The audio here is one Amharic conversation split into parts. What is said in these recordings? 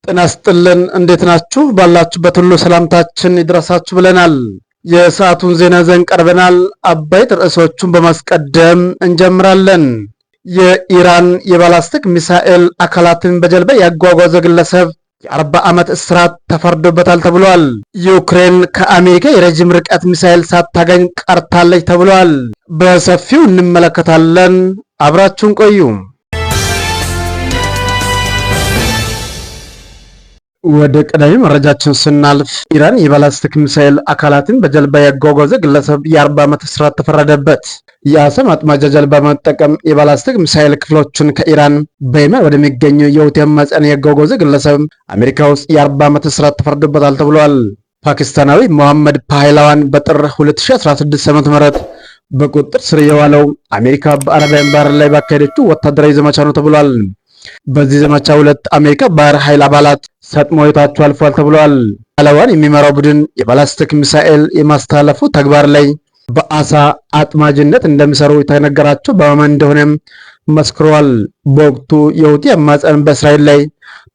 ጤና ይስጥልን እንዴት ናችሁ? ባላችሁበት ሁሉ ሰላምታችን ይድረሳችሁ ብለናል። የሰዓቱን ዜና ይዘን ቀርበናል። አበይት ርዕሶቹን በማስቀደም እንጀምራለን። የኢራን የባላስቲክ ሚሳኤል አካላትን በጀልባ ያጓጓዘ ግለሰብ የ40 ዓመት እስራት ተፈርዶበታል ተብሏል። ዩክሬን ከአሜሪካ የረጅም ርቀት ሚሳኤል ሳታገኝ ቀርታለች ተብሏል። በሰፊው እንመለከታለን። አብራችሁን ቆዩ። ወደ ቀዳሚ መረጃችን ስናልፍ ኢራን የባላስቲክ ሚሳኤል አካላትን በጀልባ ያጓጓዘ ግለሰብ የ40 ዓመት እስራት ተፈረደበት። የአሳ ማጥመጃ ጀልባ በመጠቀም የባላስቲክ ሚሳኤል ክፍሎችን ከኢራን በየመን ወደሚገኙ የሁቲ አማጽያን ያጓጓዘ ግለሰብ አሜሪካ ውስጥ የ40 ዓመት እስራት ተፈርዶበታል ተብሏል። ፓኪስታናዊ መሐመድ ፓህላዋን በጥር 2016 ዓ.ም በቁጥጥር ስር የዋለው አሜሪካ በአረቢያን ባህር ላይ ባካሄደችው ወታደራዊ ዘመቻ ነው ተብሏል። በዚህ ዘመቻ 2 አሜሪካ ባህር ኃይል አባላት ሰጥመው ሕይወታቸው አልፏል ተብሏል። ፓህላዋን የሚመራው ቡድን የባላስቲክ ሚሳኤል የማስተላለፉ ተግባር ላይ በአሳ አጥማጅነት እንደሚሰሩ የተነገራቸው በማመን እንደሆነም መስክሯል። በወቅቱ የሁቲ አማጽያን በእስራኤል ላይ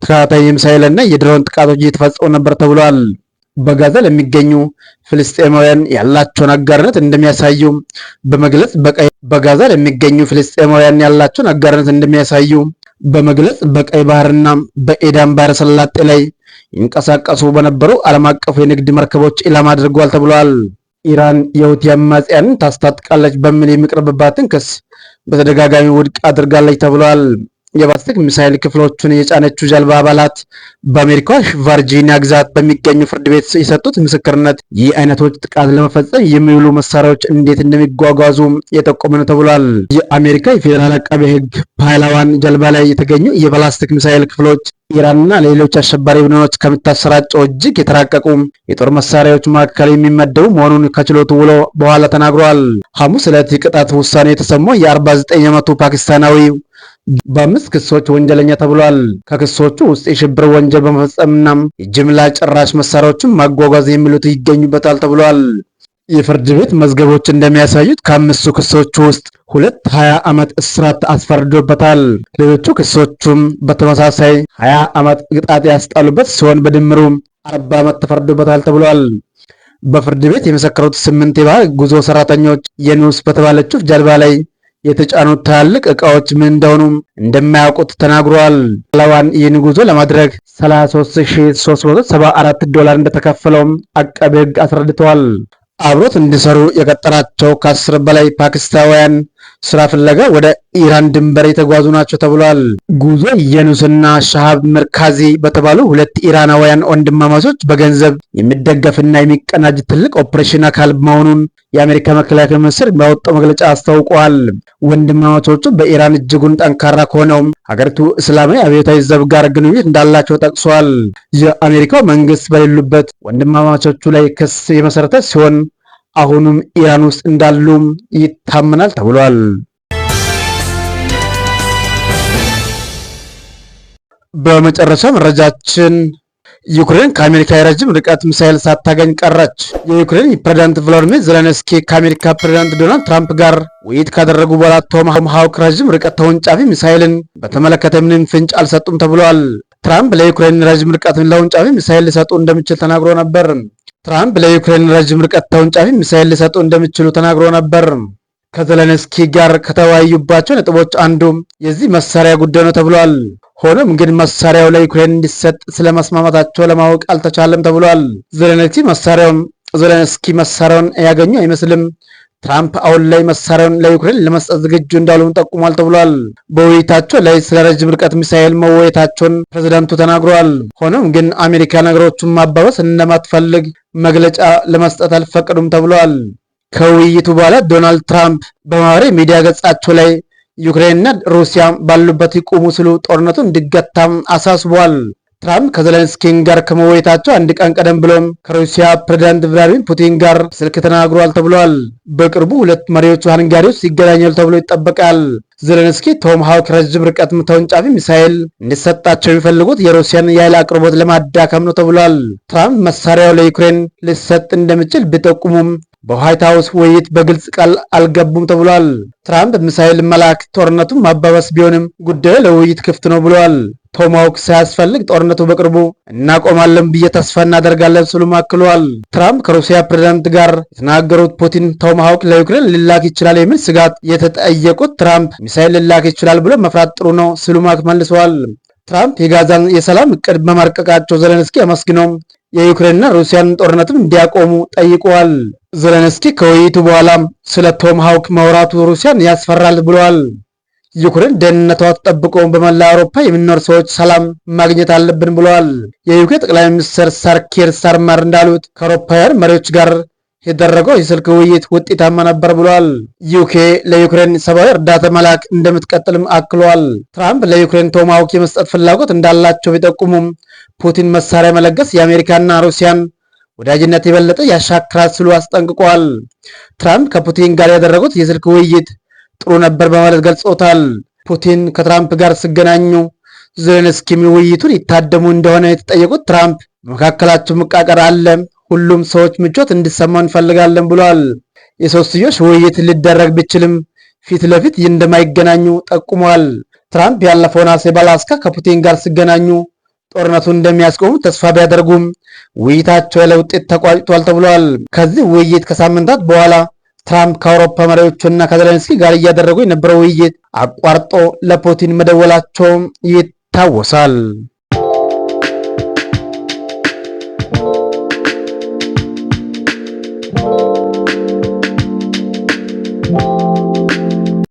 ተከታታይ የሚሳኤልና የድሮን ጥቃቶች እየተፈጸሙ ነበር ተብሏል። በጋዛ ለሚገኙ ፍልስጤማውያን ያላቸውን አጋርነት እንደሚያሳዩ በመግለጽ በጋዛ ለሚገኙ ፍልስጤማውያን ያላቸውን አጋርነት እንደሚያሳዩ በመግለጽ በቀይ ባህርና በኤደን ባህረ ሰላጤ ላይ ይንቀሳቀሱ በነበሩ ዓለም አቀፍ የንግድ መርከቦች ኢላማ አድርጓል ተብሏል። ኢራን የሁቲ አማጽያንን ታስታጥቃለች በሚል የሚቀርብባትን ክስ በተደጋጋሚ ውድቅ አድርጋለች ተብሏል። የባላስቲክ ሚሳኤል ክፍሎቹን የጫነችው ጀልባ አባላት በአሜሪካ ቨርጂኒያ ግዛት በሚገኙ ፍርድ ቤት የሰጡት ምስክርነት ይህ አይነቶች ጥቃት ለመፈጸም የሚውሉ መሳሪያዎች እንዴት እንደሚጓጓዙ የጠቆመ ነው ተብሏል። የአሜሪካ የፌዴራል አቃቤ ሕግ ፓህላዋን ጀልባ ላይ የተገኙ የባላስቲክ ሚሳኤል ክፍሎች ኢራንና ሌሎች አሸባሪ ቡድኖች ከምታሰራጨው እጅግ የተራቀቁ የጦር መሳሪያዎች መካከል የሚመደቡ መሆኑን ከችሎቱ ውሎ በኋላ ተናግሯል። ሐሙስ ዕለት የቅጣት ውሳኔ የተሰማው የ49 ዓመቱ ፓኪስታናዊ በ5 ክሶች ወንጀለኛ ተብሏል። ከክሶቹ ውስጥ የሽብር ወንጀል በመፈጸምና የጅምላ ጨራሽ መሳሪያዎችን ማጓጓዝ የሚሉት ይገኙበታል ተብሏል። የፍርድ ቤት መዝገቦች እንደሚያሳዩት ከ5ቱ ክሶቹ ውስጥ 20 ዓመት እስራት አስፈርዶበታል። ሌሎቹ ክሶቹም በተመሳሳይ 20 ዓመት ቅጣት ያስጣሉበት ሲሆን በድምሩ 40 ዓመት ተፈርዶበታል ተብሏል። በፍርድ ቤት የመሰከሩት 8 የባህር ጉዞ ሰራተኞች የኑስ በተባለችው ጀልባ ላይ የተጫኑት ትላልቅ ዕቃዎች ምን እንደሆኑ እንደማያውቁት ተናግሯል። ፓህላዋን ይህን ጉዞ ለማድረግ $33,374 እንደተከፈለውም አቃቤ ሕግ አስረድተዋል። አብሮት እንዲሰሩ የቀጠራቸው ከ10 በላይ ፓኪስታውያን ስራ ፍለጋ ወደ ኢራን ድንበር የተጓዙ ናቸው ተብሏል። ጉዞ የኑስና ሻሃብ መርካዚ በተባሉ 2 ኢራናውያን ወንድማማቾች በገንዘብ የሚደገፍና የሚቀናጅ ትልቅ ኦፕሬሽን አካል መሆኑን የአሜሪካ መከላከያ ሚኒስቴር ባወጣው መግለጫ አስታውቋል። ወንድማማቾቹ በኢራን እጅጉን ጠንካራ ከሆነው ሀገሪቱ እስላማዊ አብዮታዊ ዘብ ጋር ግንኙነት እንዳላቸው ጠቅሷል። የአሜሪካው መንግስት በሌሉበት ወንድማማቾቹ ላይ ክስ የመሰረተ ሲሆን አሁንም ኢራን ውስጥ እንዳሉ ይታመናል ተብሏል። በመጨረሻ መረጃችን ዩክሬን ከአሜሪካ የረጅም ርቀት ሚሳኤል ሳታገኝ ቀረች። የዩክሬን ፕሬዝዳንት ቮሎዲሚር ዜሌንስኪ ከአሜሪካ ፕሬዝዳንት ዶናልድ ትራምፕ ጋር ውይይት ካደረጉ በኋላ ቶማሃውክ ረጅም ርቀት ተወንጫፊ ሚሳኤልን በተመለከተ ምንም ፍንጭ አልሰጡም ተብሏል። ትራምፕ ለዩክሬን ረጅም ርቀት ተወንጫፊ ሚሳኤል ሊሰጡ እንደሚችል ተናግሮ ነበር። ትራምፕ ለዩክሬን ረጅም ርቀት ተወንጫፊ ሚሳኤል ሊሰጡ እንደሚችሉ ተናግሮ ነበር። ከዜሌንስኪ ጋር ከተወያዩባቸው ነጥቦች አንዱ የዚህ መሳሪያ ጉዳይ ነው ተብሏል። ሆኖም ግን መሳሪያው ለዩክሬን እንዲሰጥ ስለመስማማታቸው ለማወቅ አልተቻለም ተብሏል። ዜሌንስኪ መሳሪያውን ያገኙ አይመስልም። ትራምፕ አሁን ላይ መሳሪያውን ለዩክሬን ለመስጠት ዝግጁ እንዳልሆኑ ጠቁሟል ተብሏል። በውይይታቸው ላይ ስለ ረጅም ርቀት ሚሳኤል መወያየታቸውን ፕሬዝዳንቱ ተናግረዋል። ሆኖም ግን አሜሪካ ነገሮቹን ማባበስ እንደማትፈልግ መግለጫ ለመስጠት አልፈቀዱም ተብሏል። ከውይይቱ በኋላ ዶናልድ ትራምፕ በማህበራዊ ሚዲያ ገጻቸው ላይ ዩክሬንና ሩሲያ ባሉበት ይቆሙ ሲሉ ጦርነቱ እንዲገታም አሳስቧል። ትራምፕ ከዜሌንስኪ ጋር ከመወያየታቸው አንድ ቀን ቀደም ብሎም ከሩሲያ ፕሬዝዳንት ቭላዲሚር ፑቲን ጋር ስልክ ተናግሯል ተብሏል። በቅርቡ 2 መሪዎቹ ሃንጋሪ ውስጥ ይገናኛሉ ተብሎ ይጠበቃል። ዜሌንስኪ ቶማሃውክ ረጅም ርቀት ተወንጫፊ ሚሳኤል እንዲሰጣቸው የሚፈልጉት የሩሲያን የኃይል አቅርቦት ለማዳከም ነው ተብሏል። ትራምፕ መሳሪያው ለዩክሬን ሊሰጥ እንደሚችል ቢጠቁሙም በዋይት ሃውስ ውይይት በግልጽ ቃል አልገቡም ተብሏል። ትራምፕ ሚሳኤል መላክ ጦርነቱን ማባበስ ቢሆንም ጉዳዩ ለውይይት ክፍት ነው ብለዋል። ቶማሃውክ ሳያስፈልግ ጦርነቱ በቅርቡ እናቆማለን ብዬ ተስፋ እናደርጋለን ሲሉም አክለዋል። ትራምፕ ከሩሲያ ፕሬዝዳንት ጋር የተናገሩት ፑቲን ቶማሃውክ ለዩክሬን ሊላክ ይችላል የሚል ስጋት የተጠየቁት ትራምፕ ሚሳኤል ሊላክ ይችላል ብሎ መፍራት ጥሩ ነው ሲሉም መልሰዋል። ትራምፕ የጋዛን የሰላም እቅድ በማርቀቃቸው ዘለንስኪ አመስግነው የዩክሬንና ሩሲያን ጦርነትም እንዲያቆሙ ጠይቀዋል። ዘለንስኪ ከውይይቱ በኋላ ስለ ቶማሃውክ ማውራቱ ሩሲያን ያስፈራል ብለዋል። ዩክሬን ደህንነቷ ተጠብቆ በመላ አውሮፓ የሚኖር ሰዎች ሰላም ማግኘት አለብን ብለዋል። የዩክሬን ጠቅላይ ሚኒስትር ሰር ኪር ስታርመር እንዳሉት ከአውሮፓውያን መሪዎች ጋር የደረገው የስልክ ውይይት ውጤታማ ነበር ብለዋል። ዩኬ ለዩክሬን ሰብአዊ እርዳታ መላክ እንደምትቀጥልም አክለዋል። ትራምፕ ለዩክሬን ቶማሃውክ የመስጠት ፍላጎት እንዳላቸው ቢጠቁሙም ፑቲን መሳሪያ መለገስ የአሜሪካና ሩሲያን ወዳጅነት የበለጠ ያሻክራል ሲሉ አስጠንቅቀዋል። ትራምፕ ከፑቲን ጋር ያደረጉት የስልክ ውይይት ጥሩ ነበር በማለት ገልጾታል። ፑቲን ከትራምፕ ጋር ሲገናኙ ዜሌንስኪም ውይይቱን ይታደሙ እንደሆነ የተጠየቁት ትራምፕ በመካከላቸው መቃቀር አለ፣ ሁሉም ሰዎች ምቾት እንዲሰማው እንፈልጋለን ብለዋል። የሶስትዮሽ ውይይት ሊደረግ ቢችልም ፊት ለፊት እንደማይገናኙ ጠቁመዋል። ትራምፕ ያለፈው ነሐሴ በአላስካ ከፑቲን ጋር ሲገናኙ ጦርነቱን እንደሚያስቆሙ ተስፋ ቢያደርጉም ውይይታቸው ያለ ውጤት ተቋጭቷል ተብሏል። ከዚህ ውይይት ከሳምንታት በኋላ ትራምፕ ከአውሮፓ መሪዎችና ከዜሌንስኪ ጋር እያደረጉ የነበረው ውይይት አቋርጦ ለፑቲን መደወላቸው ይታወሳል።